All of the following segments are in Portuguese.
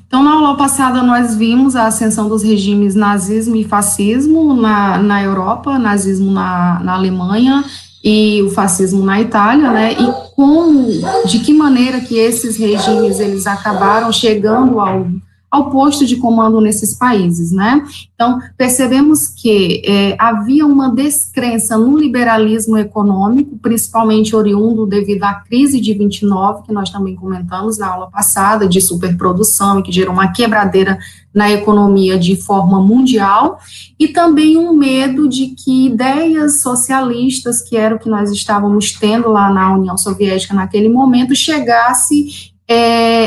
Então, na aula passada, nós vimos a ascensão dos regimes nazismo e fascismo na Europa, nazismo na Alemanha e o fascismo na Itália, né, e de que maneira que esses regimes, eles acabaram chegando ao posto de comando nesses países, né? Então, percebemos que havia uma descrença no liberalismo econômico, principalmente oriundo devido à crise de 29, que nós também comentamos na aula passada, de superprodução, e que gerou uma quebradeira na economia de forma mundial, e também um medo de que ideias socialistas, que era o que nós estávamos tendo lá na União Soviética naquele momento, chegasse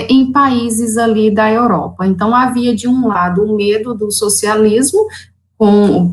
em países ali da Europa. Então, havia, de um lado, o medo do socialismo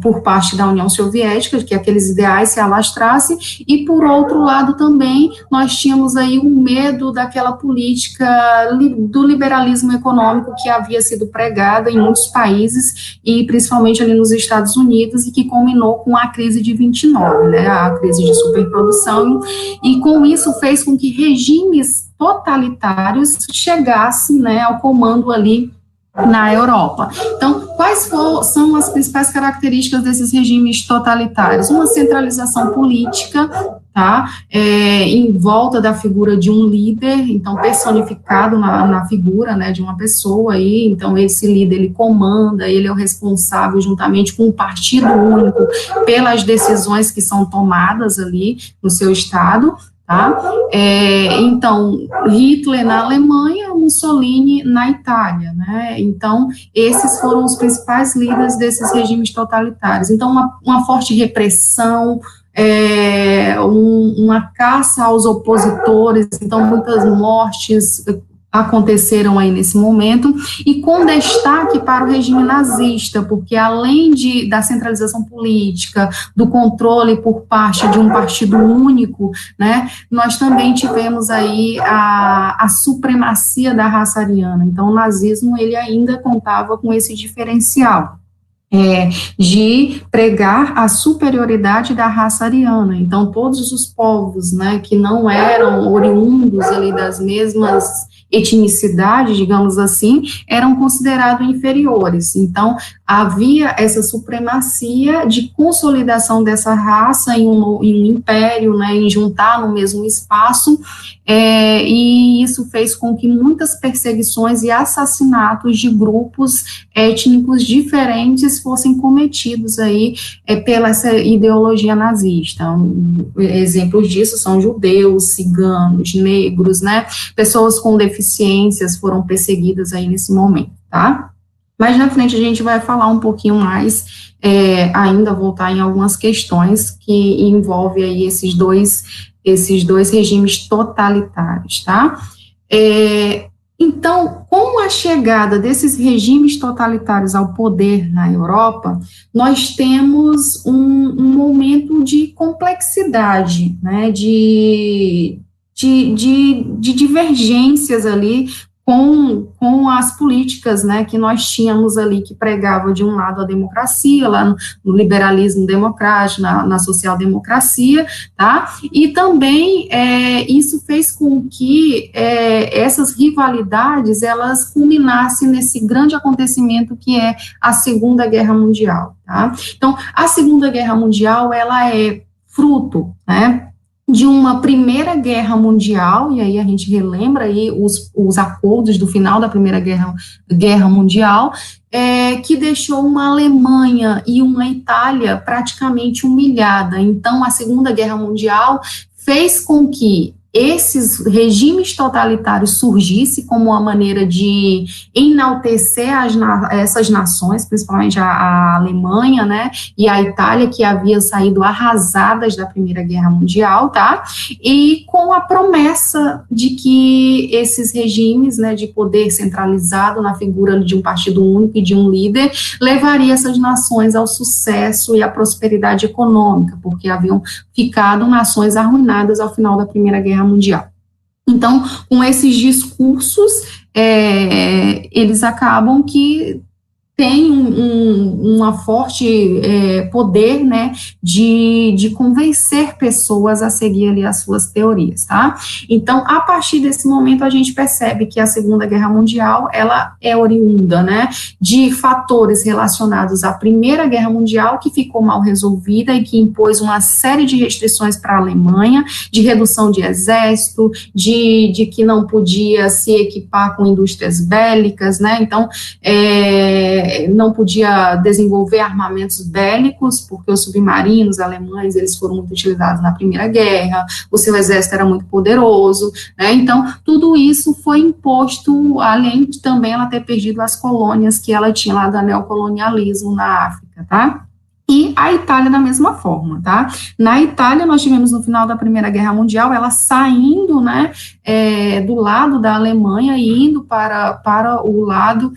por parte da União Soviética, de que aqueles ideais se alastrassem, e, por outro lado, também, nós tínhamos aí o medo daquela política do liberalismo econômico que havia sido pregada em muitos países, e principalmente ali nos Estados Unidos, e que culminou com a crise de 29, né, a crise de superprodução, e com isso fez com que regimes totalitários chegassem, né, ao comando ali na Europa. Então, quais são as principais características desses regimes totalitários? Uma centralização política, tá, em volta da figura de um líder, então personificado na figura, né, de uma pessoa aí, então esse líder, ele comanda, ele é o responsável, juntamente com o partido único, pelas decisões que são tomadas ali no seu estado, tá? Então, Hitler na Alemanha, Mussolini na Itália, né? Então, esses foram os principais líderes desses regimes totalitários. Então, uma forte repressão, uma caça aos opositores, então muitas mortes aconteceram aí nesse momento, e com destaque para o regime nazista, porque além da centralização política, do controle por parte de um partido único, né, nós também tivemos aí a supremacia da raça ariana. Então, o nazismo, ele ainda contava com esse diferencial, de pregar a superioridade da raça ariana. Então, todos os povos, né, que não eram oriundos ali das mesmas etnicidades, digamos assim, eram considerados inferiores. Então, havia essa supremacia de consolidação dessa raça em um império, né, em juntar no mesmo espaço, e isso fez com que muitas perseguições e assassinatos de grupos étnicos diferentes fossem cometidos aí pela essa ideologia nazista. Exemplos disso são judeus, ciganos, negros, né, pessoas com deficiências foram perseguidas aí nesse momento, tá? Mais na frente a gente vai falar um pouquinho mais, ainda voltar em algumas questões que envolvem aí esses dois regimes totalitários, tá? Então, com a chegada desses regimes totalitários ao poder na Europa, nós temos um momento de complexidade, né, de divergências ali com as políticas, né, que nós tínhamos ali, que pregava de um lado a democracia, lá no liberalismo democrático, na social-democracia, tá, e também isso fez com que essas rivalidades, elas culminassem nesse grande acontecimento que é a Segunda Guerra Mundial, tá. Então, a Segunda Guerra Mundial, ela é fruto, né, de uma Primeira Guerra Mundial, e aí a gente relembra aí os acordos do final da Primeira Guerra Mundial, que deixou uma Alemanha e uma Itália praticamente humilhada. Então, a Segunda Guerra Mundial fez com que esses regimes totalitários surgissem como uma maneira de enaltecer essas nações, principalmente a Alemanha, né, e a Itália, que havia saído arrasadas da Primeira Guerra Mundial, tá, e com a promessa de que esses regimes, né, de poder centralizado na figura de um partido único e de um líder, levaria essas nações ao sucesso e à prosperidade econômica, porque haviam ficado nações arruinadas ao final da Primeira Guerra Mundial. Então, com esses discursos, eles acabam que tem uma forte poder, né, de convencer pessoas a seguir ali as suas teorias, tá? Então, a partir desse momento, a gente percebe que a Segunda Guerra Mundial, ela é oriunda, né, de fatores relacionados à Primeira Guerra Mundial, que ficou mal resolvida e que impôs uma série de restrições para a Alemanha, de redução de exército, de que não podia se equipar com indústrias bélicas, né, então, não podia desenvolver armamentos bélicos, porque os submarinos alemães, eles foram muito utilizados na Primeira Guerra, o seu exército era muito poderoso, né, então, tudo isso foi imposto, além de também ela ter perdido as colônias que ela tinha lá do neocolonialismo na África, tá? E a Itália da mesma forma, tá? Na Itália, nós tivemos no final da Primeira Guerra Mundial, ela saindo, né, do lado da Alemanha e indo para o lado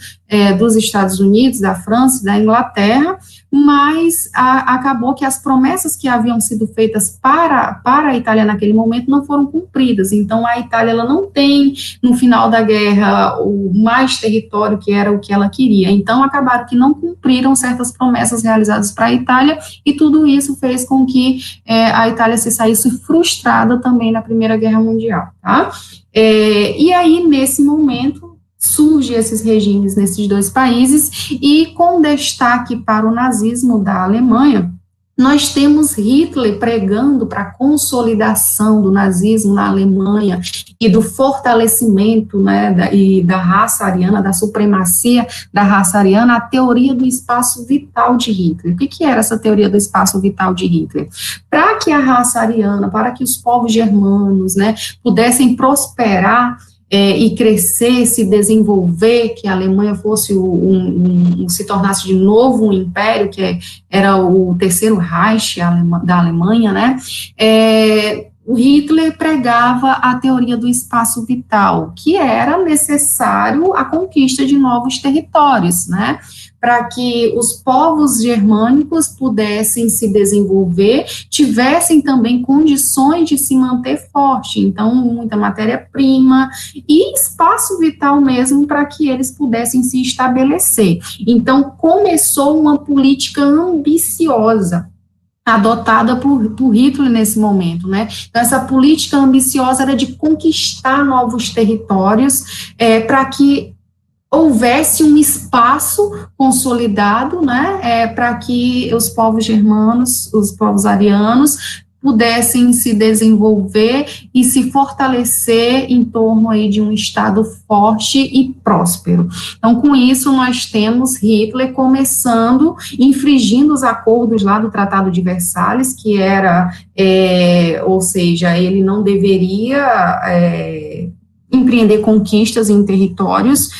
dos Estados Unidos, da França, da Inglaterra, mas acabou que as promessas que haviam sido feitas para a Itália naquele momento não foram cumpridas. Então, a Itália, ela não tem, no final da guerra, o mais território que era o que ela queria. Então, acabaram que não cumpriram certas promessas realizadas para a Itália, e tudo isso fez com que a Itália se saísse frustrada também na Primeira Guerra Mundial, tá? E aí, nesse momento, surgem esses regimes nesses dois países, e com destaque para o nazismo da Alemanha, nós temos Hitler pregando para a consolidação do nazismo na Alemanha e do fortalecimento, né, da raça ariana, da supremacia da raça ariana, a teoria do espaço vital de Hitler. O que era essa teoria do espaço vital de Hitler? Para que a raça ariana, para que os povos germanos, né, pudessem prosperar e crescer, se desenvolver, que a Alemanha fosse se tornasse de novo um império, que era o Terceiro Reich da Alemanha, né, o Hitler pregava a teoria do espaço vital, que era necessário a conquista de novos territórios, né, para que os povos germânicos pudessem se desenvolver, tivessem também condições de se manter forte, então muita matéria-prima e espaço vital mesmo para que eles pudessem se estabelecer. Então começou uma política ambiciosa, adotada por Hitler nesse momento, né? Então, essa política ambiciosa era de conquistar novos territórios para que houvesse um espaço consolidado, né, para que os povos germanos, os povos arianos, pudessem se desenvolver e se fortalecer em torno aí de um Estado forte e próspero. Então, com isso, nós temos Hitler começando, infringindo os acordos lá do Tratado de Versalhes, que era, ou seja, ele não deveria empreender conquistas em territórios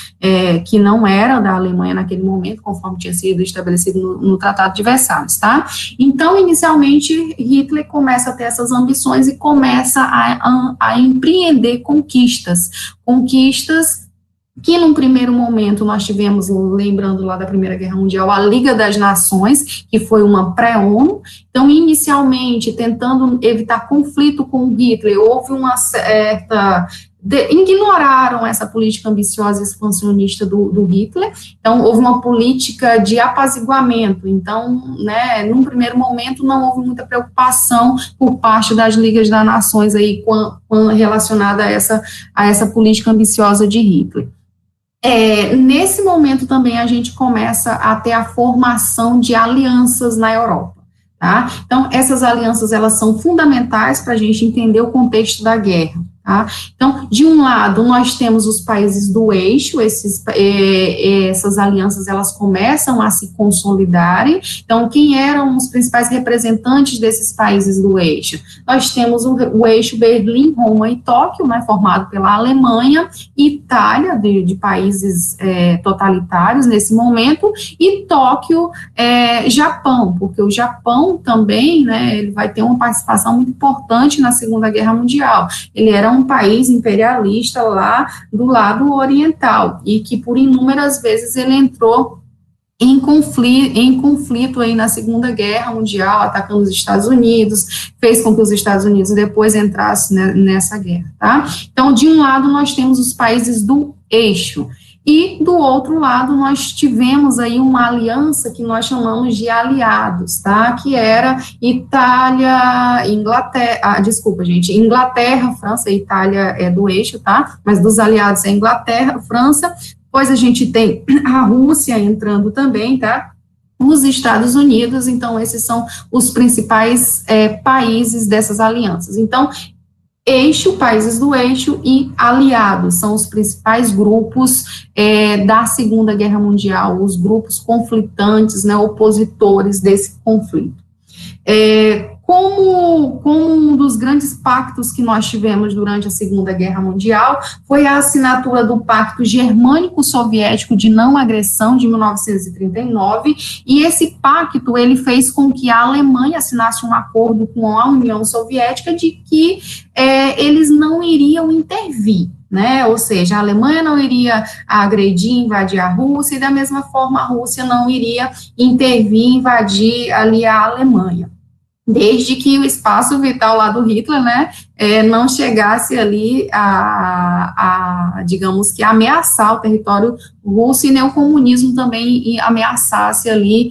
que não eram da Alemanha naquele momento, conforme tinha sido estabelecido no Tratado de Versalhes, tá? Então, inicialmente, Hitler começa a ter essas ambições e começa a empreender conquistas que num primeiro momento nós tivemos, lembrando lá da Primeira Guerra Mundial, a Liga das Nações, que foi uma pré-ONU. Então, inicialmente, tentando evitar conflito com Hitler, houve uma certa... ignoraram essa política ambiciosa e expansionista do Hitler, então houve uma política de apaziguamento, então, né, num primeiro momento não houve muita preocupação por parte das Ligas das Nações aí relacionada a essa política ambiciosa de Hitler. Nesse momento também a gente começa a ter a formação de alianças na Europa, tá? Então, essas alianças, elas são fundamentais para a gente entender o contexto da guerra. Tá? Então, de um lado, nós temos os países do eixo, essas alianças, elas começam a se consolidarem. Então, quem eram os principais representantes desses países do eixo? Nós temos o eixo Berlim, Roma e Tóquio, né, formado pela Alemanha, Itália, de países totalitários nesse momento, e Tóquio, Japão, porque o Japão também, né, ele vai ter uma participação muito importante na Segunda Guerra Mundial. Ele era um país imperialista lá do lado oriental, e que por inúmeras vezes ele entrou em conflito aí na Segunda Guerra Mundial, atacando os Estados Unidos, fez com que os Estados Unidos depois entrassem nessa guerra, tá? Então, de um lado, nós temos os países do eixo, E, do outro lado, nós tivemos aí uma aliança que nós chamamos de aliados, tá? Que era Itália, Inglaterra, Inglaterra, França, Itália é do eixo, tá? Mas dos aliados é Inglaterra, França, depois a gente tem a Rússia entrando também, tá? Os Estados Unidos, então esses são os principais países dessas alianças. Então, eixo, países do eixo e aliados, são os principais grupos da Segunda Guerra Mundial, os grupos conflitantes, né, opositores desse conflito. Como um dos grandes pactos que nós tivemos durante a Segunda Guerra Mundial foi a assinatura do Pacto Germânico-Soviético de Não Agressão de 1939, e esse pacto ele fez com que a Alemanha assinasse um acordo com a União Soviética de que eles não iriam intervir, né? Ou seja, a Alemanha não iria agredir, invadir a Rússia, e da mesma forma a Rússia não iria intervir, invadir ali a Alemanha, desde que o espaço vital lá do Hitler, né, não chegasse ali digamos que, ameaçar o território russo, e nem o comunismo também ameaçasse ali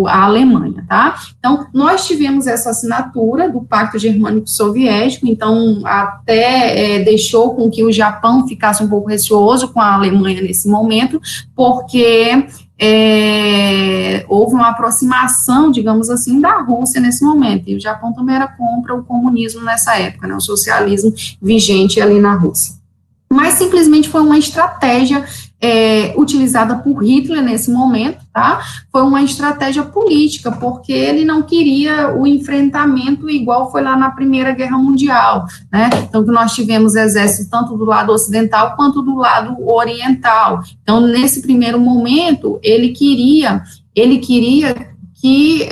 a Alemanha, tá? Então, nós tivemos essa assinatura do Pacto Germânico-Soviético, então, até deixou com que o Japão ficasse um pouco receoso com a Alemanha nesse momento, porque houve uma aproximação, digamos assim, da Rússia nesse momento, e o Japão também era contra o comunismo nessa época, né, o socialismo vigente ali na Rússia. Mas simplesmente foi uma estratégia utilizada por Hitler nesse momento, tá? Foi uma estratégia política, porque ele não queria o enfrentamento igual foi lá na Primeira Guerra Mundial, né? Então, que nós tivemos exército tanto do lado ocidental quanto do lado oriental. Então, nesse primeiro momento, ele queria que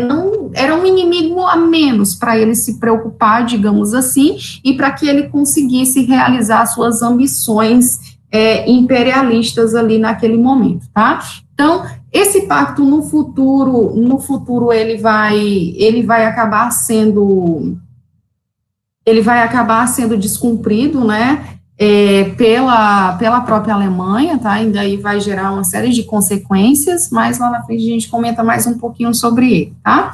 não era um inimigo a menos para ele se preocupar, digamos assim, e para que ele conseguisse realizar suas ambições imperialistas ali naquele momento, tá? Então, esse pacto no futuro ele vai acabar sendo descumprido, né? Pela própria Alemanha, tá? Ainda aí vai gerar uma série de consequências, mas lá na frente a gente comenta mais um pouquinho sobre ele, tá?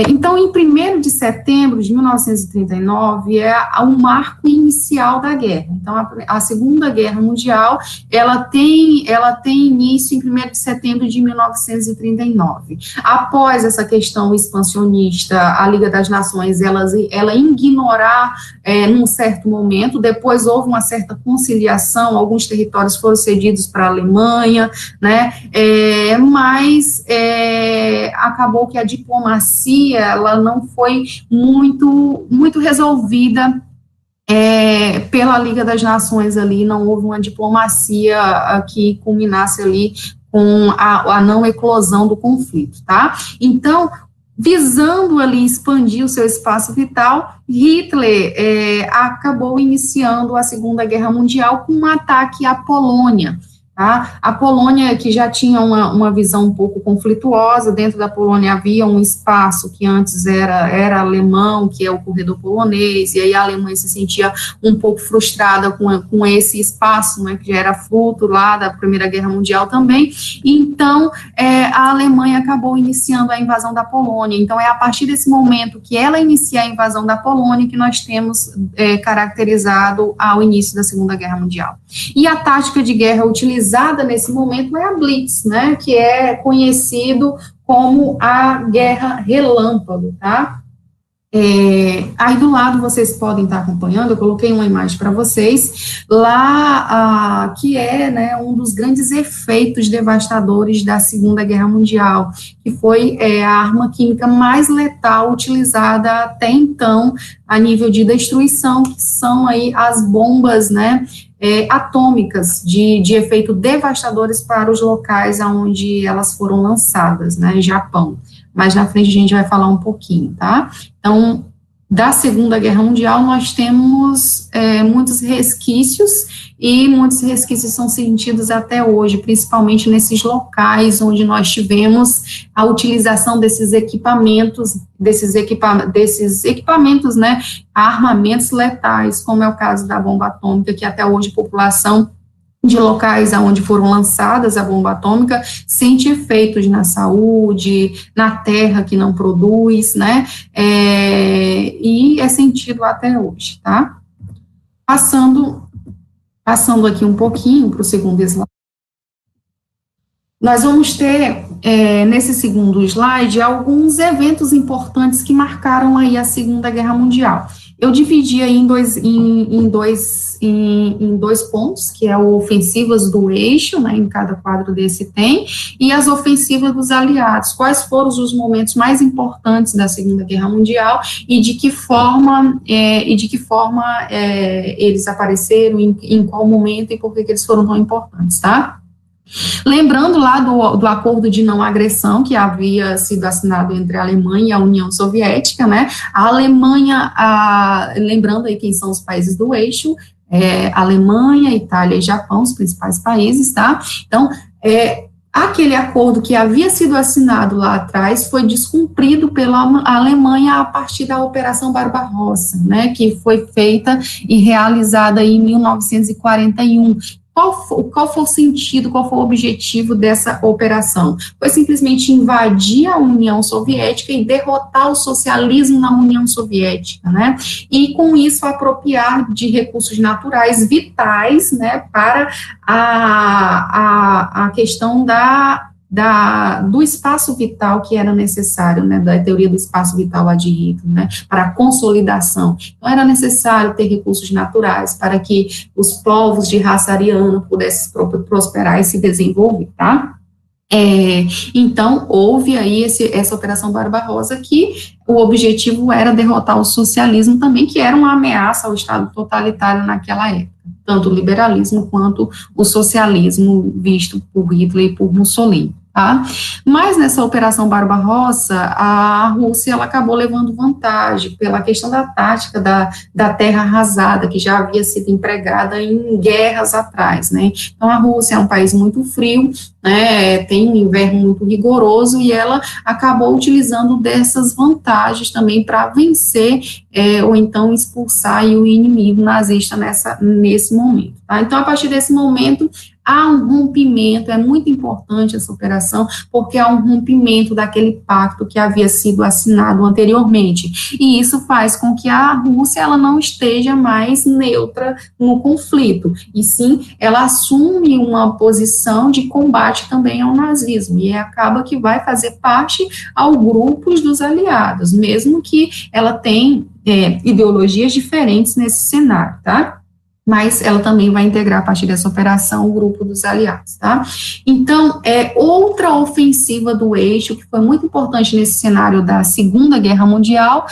Então, em 1º de setembro de 1939, o marco inicial da guerra. Então, a Segunda Guerra Mundial, ela tem início em 1º de setembro de 1939. Após essa questão expansionista, a Liga das Nações, ela ignorar num certo momento, depois houve uma certa conciliação, alguns territórios foram cedidos para a Alemanha, né, mas acabou que a diplomacia, ela não foi muito resolvida pela Liga das Nações ali, não houve uma diplomacia que culminasse ali com a não eclosão do conflito, tá? Então, visando ali expandir o seu espaço vital, Hitler acabou iniciando a Segunda Guerra Mundial com um ataque à Polônia. Tá? A Polônia, que já tinha uma visão um pouco conflituosa, dentro da Polônia havia um espaço que antes era alemão, que é o corredor polonês, e aí a Alemanha se sentia um pouco frustrada com esse espaço, né, que já era fruto lá da Primeira Guerra Mundial também, então a Alemanha acabou iniciando a invasão da Polônia. Então é a partir desse momento que ela inicia a invasão da Polônia que nós temos caracterizado ao início da Segunda Guerra Mundial. E a tática de guerra utilizada nesse momento é a Blitz, né, que é conhecido como a Guerra Relâmpago, tá? Aí do lado vocês podem estar acompanhando, eu coloquei uma imagem para vocês, lá que né, um dos grandes efeitos devastadores da Segunda Guerra Mundial, que foi a arma química mais letal utilizada até então a nível de destruição, que são aí as bombas, né, atômicas de efeito devastadores para os locais onde elas foram lançadas, né, Japão. Mas na frente a gente vai falar um pouquinho, tá? Então, da Segunda Guerra Mundial, nós temos muitos resquícios, e muitos resquícios são sentidos até hoje, principalmente nesses locais onde nós tivemos a utilização desses equipamentos, né, armamentos letais, como é o caso da bomba atômica, que até hoje a população de locais onde foram lançadas a bomba atômica, sente efeitos na saúde, na terra que não produz, né, e é sentido até hoje, tá? Passando aqui um pouquinho para o segundo slide. Nós vamos ter, nesse segundo slide, alguns eventos importantes que marcaram aí a Segunda Guerra Mundial. Eu dividi aí em dois pontos, que é o ofensivas do eixo, né, em cada quadro desse tem, e as ofensivas dos aliados. Quais foram os momentos mais importantes da Segunda Guerra Mundial e de que forma, eles apareceram, em qual momento e por que eles foram tão importantes, tá? Lembrando lá do acordo de não agressão que havia sido assinado entre a Alemanha e a União Soviética, né? A Alemanha, lembrando aí quem são os países do eixo, Alemanha, Itália e Japão, os principais países, tá? Então, aquele acordo que havia sido assinado lá atrás foi descumprido pela Alemanha a partir da Operação Barbarossa, né? Que foi feita e realizada em 1941. Qual foi o sentido, qual foi o objetivo dessa operação? Foi simplesmente invadir a União Soviética e derrotar o socialismo na União Soviética, né? E com isso apropriar de recursos naturais vitais, né, para a questão do espaço vital que era necessário, né, da teoria do espaço vital lá de Hitler, né, para a consolidação. Então, era necessário ter recursos naturais para que os povos de raça ariana pudessem prosperar e se desenvolver, tá? Então, houve aí essa Operação Barbarossa, que o objetivo era derrotar o socialismo também, que era uma ameaça ao Estado totalitário naquela época, tanto o liberalismo quanto o socialismo visto por Hitler e por Mussolini, tá? Mas nessa Operação Barbarossa, a Rússia ela acabou levando vantagem pela questão da tática da terra arrasada, que já havia sido empregada em guerras atrás, né? Então, a Rússia é um país muito frio, né, tem um inverno muito rigoroso, e ela acabou utilizando dessas vantagens também para vencer ou então expulsar o inimigo nazista nesse momento, tá? Então, a partir desse momento, há um rompimento, é muito importante essa operação, porque há um rompimento daquele pacto que havia sido assinado anteriormente, e isso faz com que a Rússia ela não esteja mais neutra no conflito, e sim, ela assume uma posição de combate também ao nazismo, e acaba que vai fazer parte ao grupo dos aliados, mesmo que ela tenha ideologias diferentes nesse cenário, tá? Mas ela também vai integrar, a partir dessa operação, o grupo dos aliados, tá? Então, outra ofensiva do eixo, que foi muito importante nesse cenário da Segunda Guerra Mundial,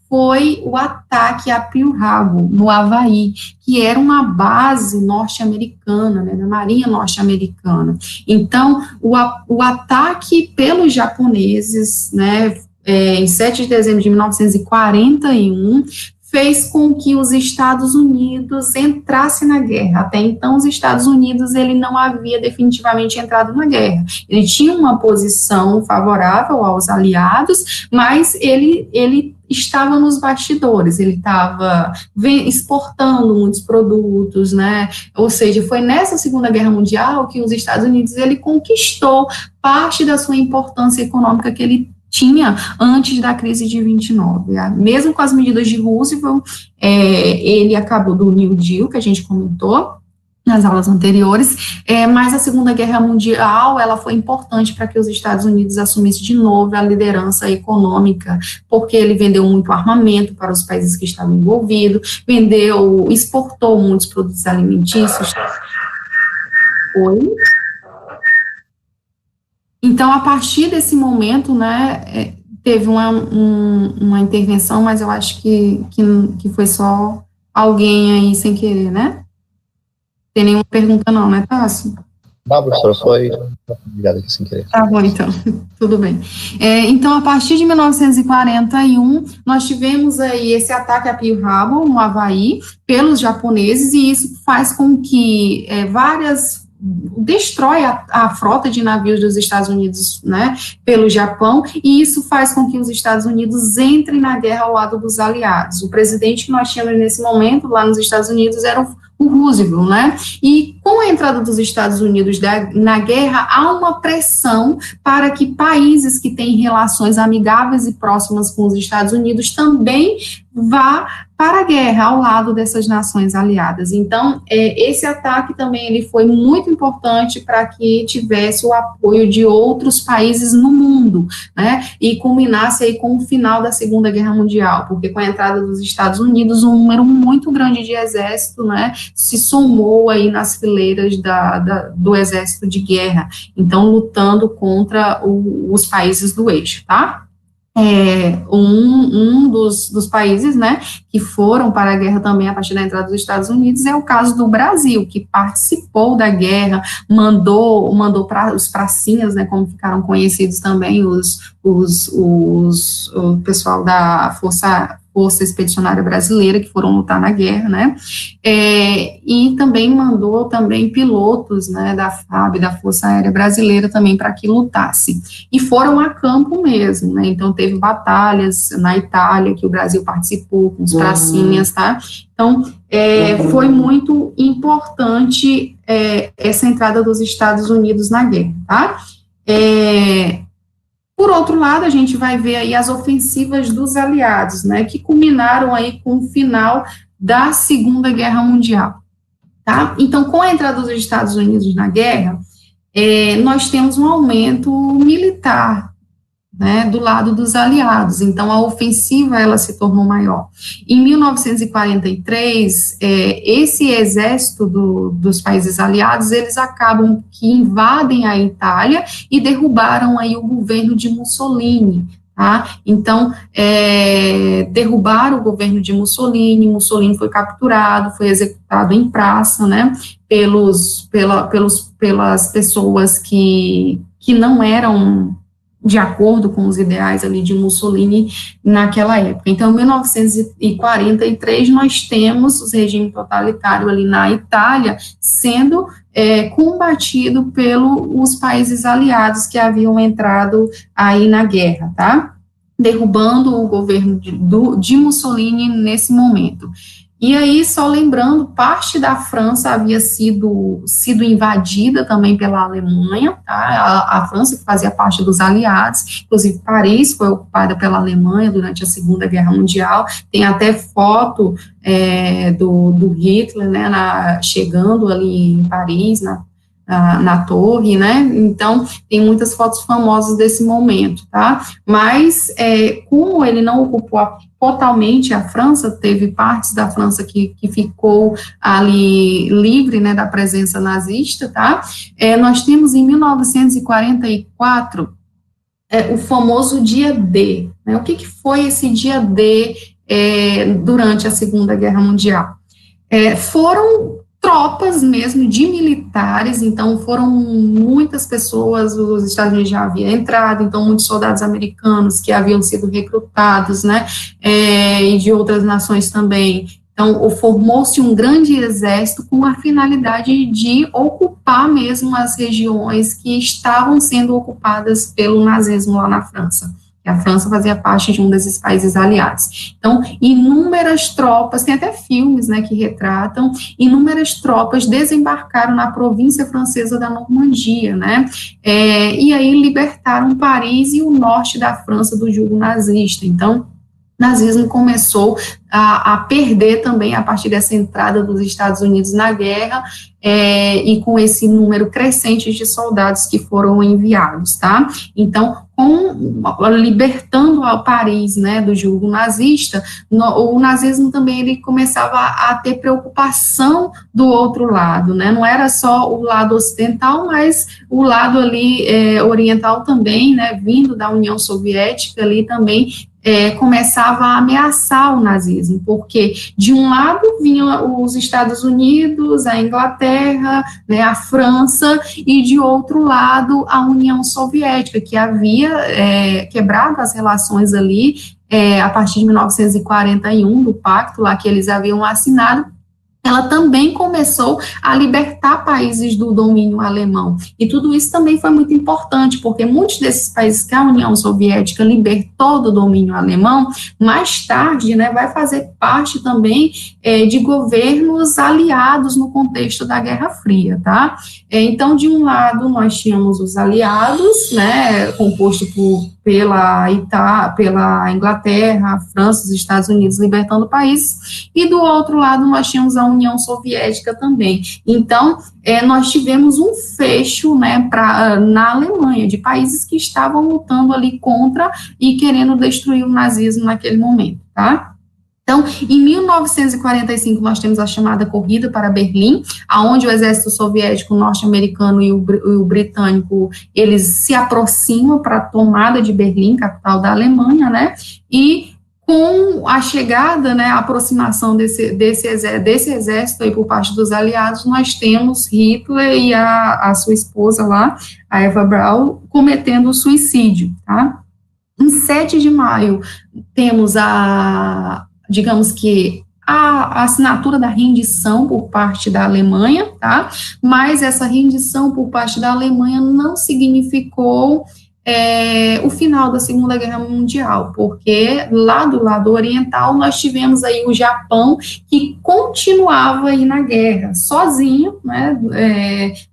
foi o ataque a Pearl Harbor, no Havaí, que era uma base norte-americana, né, da Marinha norte-americana. Então, o ataque pelos japoneses, né, em 7 de dezembro de 1941, fez com que os Estados Unidos entrassem na guerra. Até então, os Estados Unidos, ele não havia definitivamente entrado na guerra. Ele tinha uma posição favorável aos aliados, mas ele estava nos bastidores, ele estava exportando muitos produtos, né, ou seja, foi nessa Segunda Guerra Mundial que os Estados Unidos, ele conquistou parte da sua importância econômica que ele tinha antes da crise de 29, mesmo com as medidas de Roosevelt, ele acabou do New Deal, que a gente comentou nas aulas anteriores, mas a Segunda Guerra Mundial, ela foi importante para que os Estados Unidos assumissem de novo a liderança econômica, porque ele vendeu muito armamento para os países que estavam envolvidos, exportou muitos produtos alimentícios. Então, a partir desse momento, né, teve uma intervenção, mas eu acho que foi só alguém aí sem querer, né? Tem nenhuma pergunta não, né, Tássio? Não, professora, foi ligado aqui sem querer. Tá bom, então, tudo bem. Então, a partir de 1941, nós tivemos aí esse ataque a Pearl Harbor, no Havaí, pelos japoneses, e isso faz com que destrói a frota de navios dos Estados Unidos, né, pelo Japão, e isso faz com que os Estados Unidos entrem na guerra ao lado dos aliados. O presidente que nós tínhamos nesse momento, lá nos Estados Unidos, era o Roosevelt, né? E com a entrada dos Estados Unidos na guerra, há uma pressão para que países que têm relações amigáveis e próximas com os Estados Unidos também vá para a guerra ao lado dessas nações aliadas. Então, esse ataque também ele foi muito importante para que tivesse o apoio de outros países no mundo, né, e culminasse aí com o final da Segunda Guerra Mundial, porque com a entrada dos Estados Unidos, um número muito grande de exército, né, se somou aí nas fileiras do exército de guerra, então lutando contra os países do eixo, tá? Um dos países, né, que foram para a guerra também a partir da entrada dos Estados Unidos é o caso do Brasil, que participou da guerra, mandou para os pracinhas, né, como ficaram conhecidos também o pessoal da Força Expedicionária Brasileira, que foram lutar na guerra, né, e também mandou também pilotos, né, da FAB, da Força Aérea Brasileira, também para que lutasse, e foram a campo mesmo, né, então teve batalhas na Itália, que o Brasil participou, com os pracinhas, tá, então foi muito importante essa entrada dos Estados Unidos na guerra, tá, por outro lado, a gente vai ver aí as ofensivas dos aliados, né, que culminaram aí com o final da Segunda Guerra Mundial, tá? Então, com a entrada dos Estados Unidos na guerra, nós temos um aumento militar, né, do lado dos aliados, então a ofensiva ela se tornou maior. Em 1943, esse exército dos países aliados, eles acabam que invadem a Itália e derrubaram aí o governo de Mussolini, tá? Então, derrubaram o governo de Mussolini foi capturado, foi executado em praça, né, pelas pessoas que não eram de acordo com os ideais ali de Mussolini naquela época. Então, em 1943, nós temos o regime totalitário ali na Itália sendo combatido pelos países aliados que haviam entrado aí na guerra, tá? Derrubando o governo de Mussolini nesse momento. E aí, só lembrando, parte da França havia sido invadida também pela Alemanha, tá? A França, que fazia parte dos aliados, inclusive Paris foi ocupada pela Alemanha durante a Segunda Guerra Mundial, tem até foto do Hitler, né, chegando ali em Paris, na torre, né, então tem muitas fotos famosas desse momento, tá, mas como ele não ocupou totalmente a França, teve partes da França que ficou ali livre, né, da presença nazista, tá, nós temos em 1944 o famoso dia D, né, o que foi esse dia D durante a Segunda Guerra Mundial? Foram tropas mesmo de militares, então foram muitas pessoas, os Estados Unidos já haviam entrado, então muitos soldados americanos que haviam sido recrutados, né, e de outras nações também. Então, formou-se um grande exército com a finalidade de ocupar mesmo as regiões que estavam sendo ocupadas pelo nazismo lá na França. A França fazia parte de um desses países aliados. Então, inúmeras tropas, tem até filmes, né, que retratam, inúmeras tropas desembarcaram na província francesa da Normandia, né, e aí libertaram Paris e o norte da França do jugo nazista. Então, o nazismo começou a perder também a partir dessa entrada dos Estados Unidos na guerra, e com esse número crescente de soldados que foram enviados, tá? Então, libertando a Paris, né, do jugo nazista, o nazismo também ele começava a ter preocupação do outro lado, né? Não era só o lado ocidental, mas o lado ali oriental também, né, vindo da União Soviética ali também, começava a ameaçar o nazismo, porque de um lado vinham os Estados Unidos, a Inglaterra, né, a França, e de outro lado a União Soviética, que havia quebrado as relações ali a partir de 1941, do pacto lá que eles haviam assinado, ela também começou a libertar países do domínio alemão. E tudo isso também foi muito importante, porque muitos desses países que a União Soviética libertou do domínio alemão, mais tarde, né, vai fazer parte também de governos aliados no contexto da Guerra Fria, tá? Então, de um lado, nós tínhamos os aliados, né, composto pela Inglaterra, a França, os Estados Unidos libertando países, e do outro lado nós tínhamos a União Soviética também. Então, nós tivemos um fecho, né, na Alemanha, de países que estavam lutando ali contra e querendo destruir o nazismo naquele momento, tá? Então, em 1945, nós temos a chamada Corrida para Berlim, aonde o exército soviético, norte-americano e o britânico, eles se aproximam para a tomada de Berlim, capital da Alemanha, né, e com a chegada, né, a aproximação desse exército aí por parte dos aliados, nós temos Hitler e a sua esposa lá, a Eva Braun, cometendo suicídio, tá? Em 7 de maio, temos digamos que a assinatura da rendição por parte da Alemanha, tá? Mas essa rendição por parte da Alemanha não significou o final da Segunda Guerra Mundial, porque lá do lado oriental nós tivemos aí o Japão, que continuava aí na guerra, sozinho, né?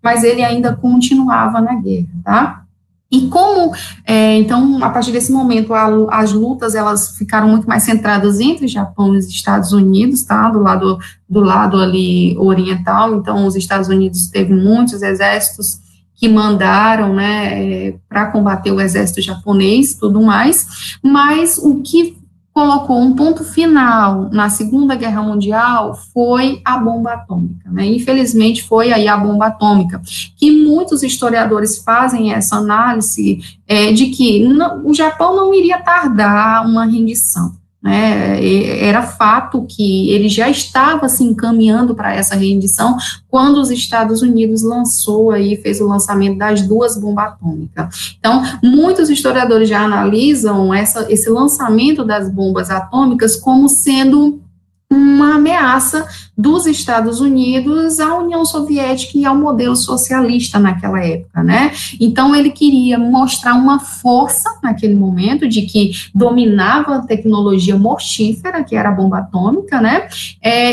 Mas ele ainda continuava na guerra, tá? E como, então, a partir desse momento, as lutas, elas ficaram muito mais centradas entre Japão e os Estados Unidos, tá, do lado ali oriental. Então, os Estados Unidos teve muitos exércitos que mandaram, né, para combater o exército japonês e tudo mais, mas o que colocou um ponto final na Segunda Guerra Mundial foi a bomba atômica, né? Infelizmente foi aí a bomba atômica, que muitos historiadores fazem essa análise de que o Japão não iria tardar uma rendição, né? Era fato que ele já estava se encaminhando para essa rendição quando os Estados Unidos fez o lançamento das 2 bombas atômicas. Então, muitos historiadores já analisam esse lançamento das bombas atômicas como sendo uma ameaça dos Estados Unidos à União Soviética e ao modelo socialista naquela época, né? Então, ele queria mostrar uma força naquele momento de que dominava a tecnologia mortífera, que era a bomba atômica, né?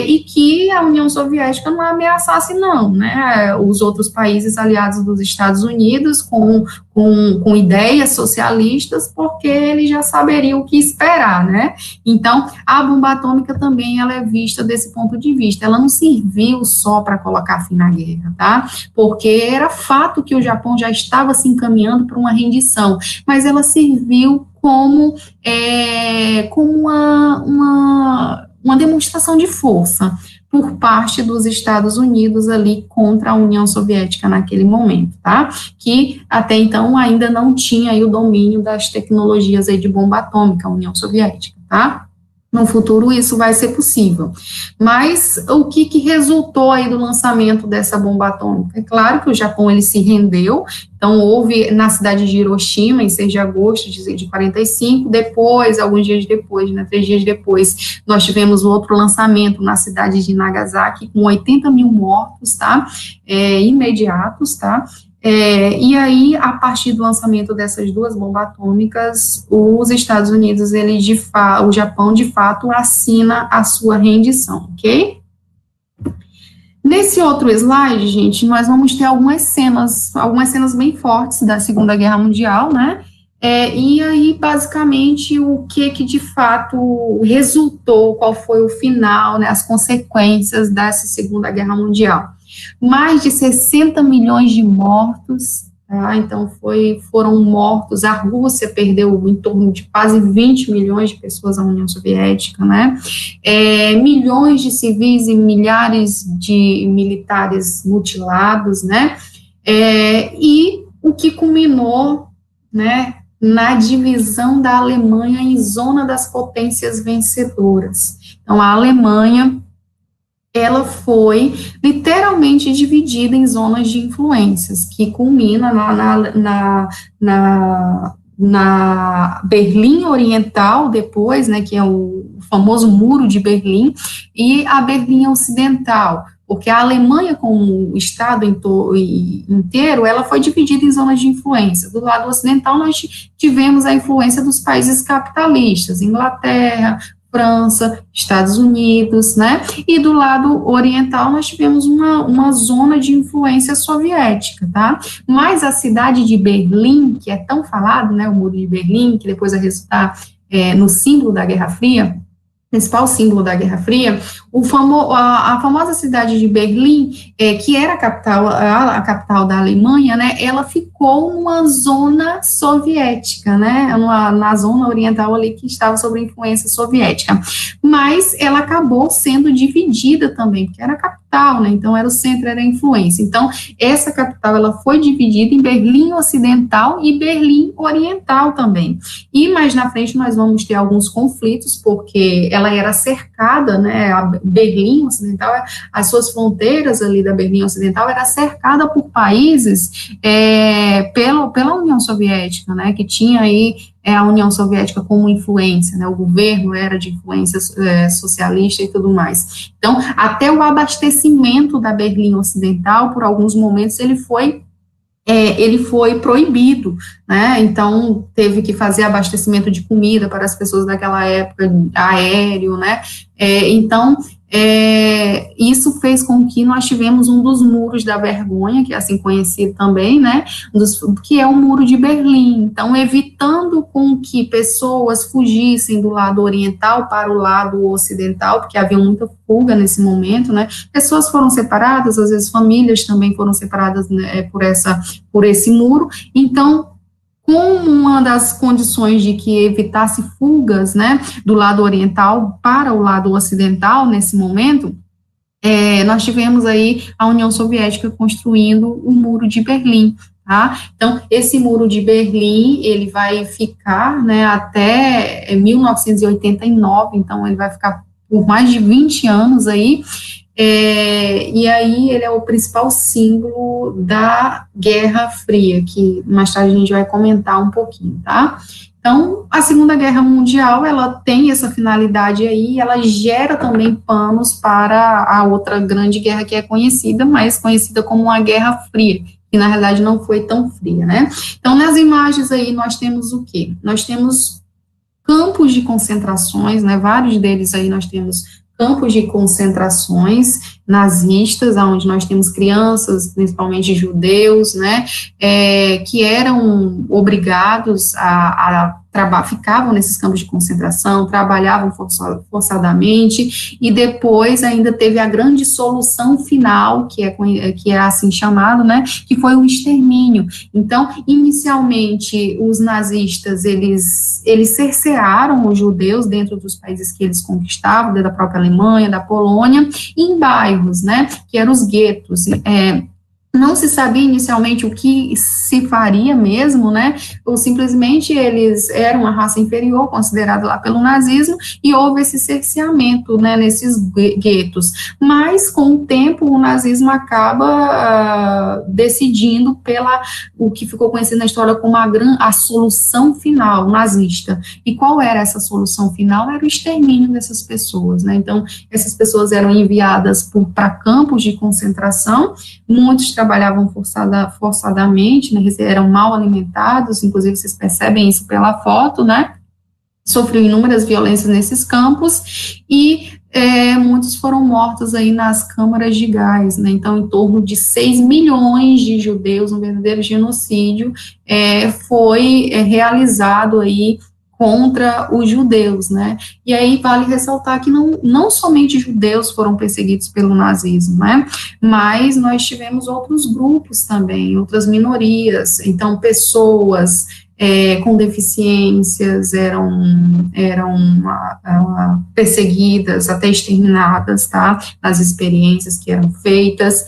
E que a União Soviética não ameaçasse, não, né? Os outros países aliados dos Estados Unidos com ideias socialistas, porque ele já saberia o que esperar, né? Então, a bomba atômica também ela é vista desse ponto de vista. Ela não serviu só para colocar fim na guerra, tá? Porque era fato que o Japão já estava se encaminhando para uma rendição, mas ela serviu como uma demonstração de força por parte dos Estados Unidos ali contra a União Soviética naquele momento, tá? Que até então ainda não tinha aí o domínio das tecnologias aí de bomba atômica, a União Soviética, tá? No futuro isso vai ser possível. Mas o que resultou aí do lançamento dessa bomba atômica? É claro que o Japão ele se rendeu, então houve na cidade de Hiroshima, em 6 de agosto de 45, depois, alguns dias depois, né, 3 dias depois, nós tivemos outro lançamento na cidade de Nagasaki, com 80 mil mortos, tá, imediatos, tá, e aí, a partir do lançamento dessas 2 bombas atômicas, os Estados Unidos, o Japão, de fato, assina a sua rendição, ok? Nesse outro slide, gente, nós vamos ter algumas cenas bem fortes da Segunda Guerra Mundial, né? E aí, basicamente, o que de fato resultou, qual foi o final, né, as consequências dessa Segunda Guerra Mundial. Mais de 60 milhões de mortos, tá? Então foram mortos, a Rússia perdeu em torno de quase 20 milhões de pessoas à União Soviética, né? Milhões de civis e milhares de militares mutilados, né? E o que culminou, né, na divisão da Alemanha em zona das potências vencedoras. Então, a Alemanha ela foi literalmente dividida em zonas de influências, que culmina na Berlim Oriental, depois, né, que é o famoso Muro de Berlim, e a Berlim Ocidental, porque a Alemanha, como Estado inteiro, ela foi dividida em zonas de influência. Do lado ocidental, nós tivemos a influência dos países capitalistas, Inglaterra, França, Estados Unidos, né? E do lado oriental nós tivemos uma zona de influência soviética, tá? Mas a cidade de Berlim, que é tão falado, né? O Muro de Berlim, que depois vai resultar no símbolo da Guerra Fria, principal símbolo da Guerra Fria, a famosa cidade de Berlim, que era a capital da Alemanha, né, ela ficou numa zona soviética, né, na zona oriental ali que estava sob influência soviética, mas ela acabou sendo dividida também, porque era a capital, né, então era o centro, era a influência, então essa capital, ela foi dividida em Berlim Ocidental e Berlim Oriental também, e mais na frente nós vamos ter alguns conflitos, porque ela era cercada, né, a Berlim Ocidental, as suas fronteiras ali da Berlim Ocidental era cercada por países pela União Soviética, né, que tinha aí a União Soviética como influência, né, o governo era de influência socialista e tudo mais. Então, até o abastecimento da Berlim Ocidental, por alguns momentos, ele foi proibido, né, então teve que fazer abastecimento de comida para as pessoas daquela época, aéreo, né, então isso fez com que nós tivemos um dos muros da vergonha, que é assim conhecido também, né, que é o Muro de Berlim, então evitando com que pessoas fugissem do lado oriental para o lado ocidental, porque havia muita fuga nesse momento, né, pessoas foram separadas, às vezes famílias também foram separadas, né, por esse muro, então como uma das condições de que evitasse fugas, né, do lado oriental para o lado ocidental, nesse momento, nós tivemos aí a União Soviética construindo o Muro de Berlim, tá? Então, esse Muro de Berlim, ele vai ficar, né, até 1989, então ele vai ficar por mais de 20 anos aí, e aí ele é o principal símbolo da Guerra Fria, que mais tarde a gente vai comentar um pouquinho, tá? Então, a Segunda Guerra Mundial, ela tem essa finalidade aí, ela gera também panos para a outra grande guerra que é conhecida, mas conhecida como a Guerra Fria, que na realidade não foi tão fria, né? Então, nas imagens aí nós temos o quê? Nós temos campos de concentrações, né? Vários deles aí nós temos campos de concentrações nazistas, onde nós temos crianças, principalmente judeus, né, que eram obrigados ficavam nesses campos de concentração, trabalhavam forçadamente, e depois ainda teve a grande solução final, que é assim chamado, né, que foi o extermínio. Então, inicialmente, os nazistas, eles cercearam os judeus dentro dos países que eles conquistavam, da própria Alemanha, da Polônia, em bairros, né, que eram os guetos. Não se sabia inicialmente o que se faria mesmo, né, ou simplesmente eles eram uma raça inferior, considerada lá pelo nazismo, e houve esse cerceamento, né, nesses guetos, mas com o tempo o nazismo acaba decidindo o que ficou conhecido na história como a solução final nazista, e qual era essa solução final? Era o extermínio dessas pessoas, né, então essas pessoas eram enviadas para campos de concentração, muitos trabalhavam forçadamente, né, eram mal alimentados, inclusive vocês percebem isso pela foto, né, sofreu inúmeras violências nesses campos, e muitos foram mortos aí nas câmaras de gás, né, então em torno de 6 milhões de judeus, um verdadeiro genocídio, foi realizado aí contra os judeus, né, e aí vale ressaltar que não somente judeus foram perseguidos pelo nazismo, né, mas nós tivemos outros grupos também, outras minorias, então pessoas com deficiências eram perseguidas, até exterminadas, tá, nas experiências que eram feitas,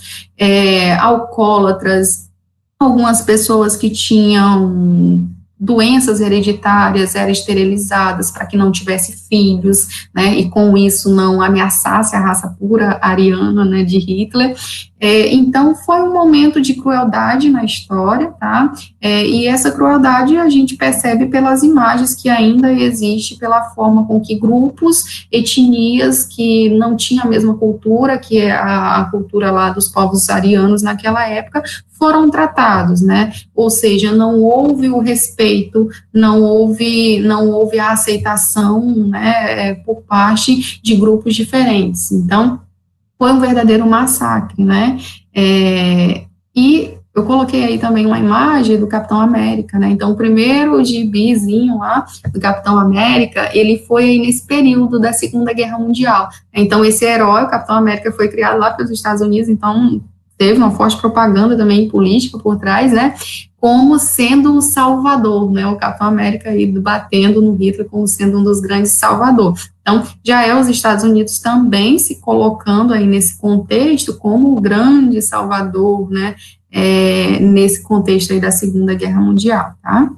alcoólatras, algumas pessoas que tinham doenças hereditárias eram esterilizadas para que não tivesse filhos, né, e com isso não ameaçasse a raça pura ariana, né, de Hitler, Então, foi um momento de crueldade na história, tá? E essa crueldade a gente percebe pelas imagens que ainda existe, pela forma com que grupos, etnias que não tinham a mesma cultura, que é a cultura lá dos povos arianos naquela época, foram tratados, né? Ou seja, não houve o respeito, não houve a aceitação, né, por parte de grupos diferentes. Então, foi um verdadeiro massacre, né? E eu coloquei aí também uma imagem do Capitão América, né? Então, o primeiro gibizinho lá do Capitão América, ele foi aí nesse período da Segunda Guerra Mundial. Então, esse herói, o Capitão América, foi criado lá pelos Estados Unidos, então teve uma forte propaganda também política por trás, né? Como sendo o salvador, né? O Capitão América aí batendo no Hitler como sendo um dos grandes salvadores. Então, já é os Estados Unidos também se colocando aí nesse contexto como o grande salvador, né, nesse contexto aí da Segunda Guerra Mundial, tá?